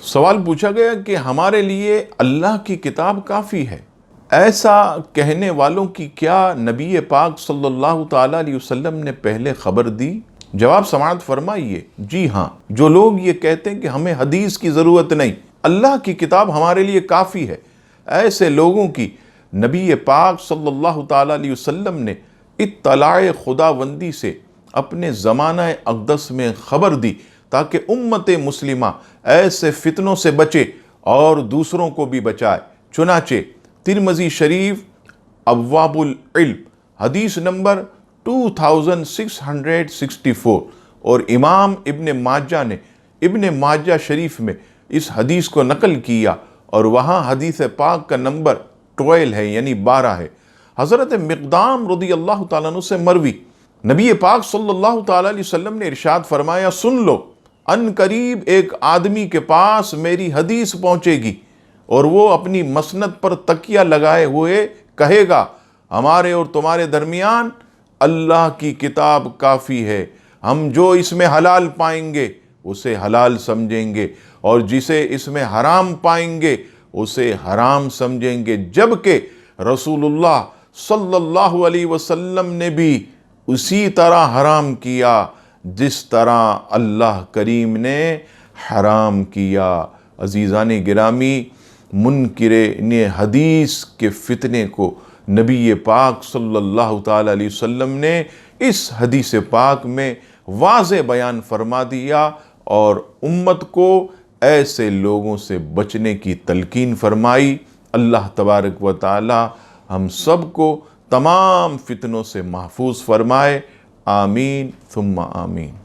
سوال پوچھا گیا کہ ہمارے لیے اللہ کی کتاب کافی ہے، ایسا کہنے والوں کی کیا نبی پاک صلی اللہ تعالیٰ علیہ وسلم نے پہلے خبر دی؟ جواب سماعت فرمائیے، جی ہاں، جو لوگ یہ کہتے ہیں کہ ہمیں حدیث کی ضرورت نہیں، اللہ کی کتاب ہمارے لیے کافی ہے، ایسے لوگوں کی نبی پاک صلی اللہ تعالیٰ علیہ وسلم نے اطلاع خداوندی سے اپنے زمانہ اقدس میں خبر دی تاکہ امت مسلمہ ایسے فتنوں سے بچے اور دوسروں کو بھی بچائے۔ چنانچہ ترمذی شریف ابواب العلم حدیث نمبر 2664 اور امام ابن ماجہ نے ابن ماجہ شریف میں اس حدیث کو نقل کیا اور وہاں حدیث پاک کا نمبر 12 ہے، یعنی 12 ہے۔ حضرت مقدام رضی اللہ تعالیٰ عنہ سے مروی، نبی پاک صلی اللہ تعالیٰ علیہ وسلم نے ارشاد فرمایا، سن لو، ان قریب ایک آدمی کے پاس میری حدیث پہنچے گی اور وہ اپنی مسند پر تکیہ لگائے ہوئے کہے گا، ہمارے اور تمہارے درمیان اللہ کی کتاب کافی ہے، ہم جو اس میں حلال پائیں گے اسے حلال سمجھیں گے اور جسے اس میں حرام پائیں گے اسے حرام سمجھیں گے، جبکہ رسول اللہ صلی اللہ علیہ وسلم نے بھی اسی طرح حرام کیا جس طرح اللہ کریم نے حرام کیا۔ عزیزان گرامی، منکرین حدیث کے فتنے کو نبی پاک صلی اللہ تعالیٰ علیہ وسلم نے اس حدیث پاک میں واضح بیان فرما دیا اور امت کو ایسے لوگوں سے بچنے کی تلقین فرمائی۔ اللہ تبارک و تعالی ہم سب کو تمام فتنوں سے محفوظ فرمائے، آمین ثم آمین۔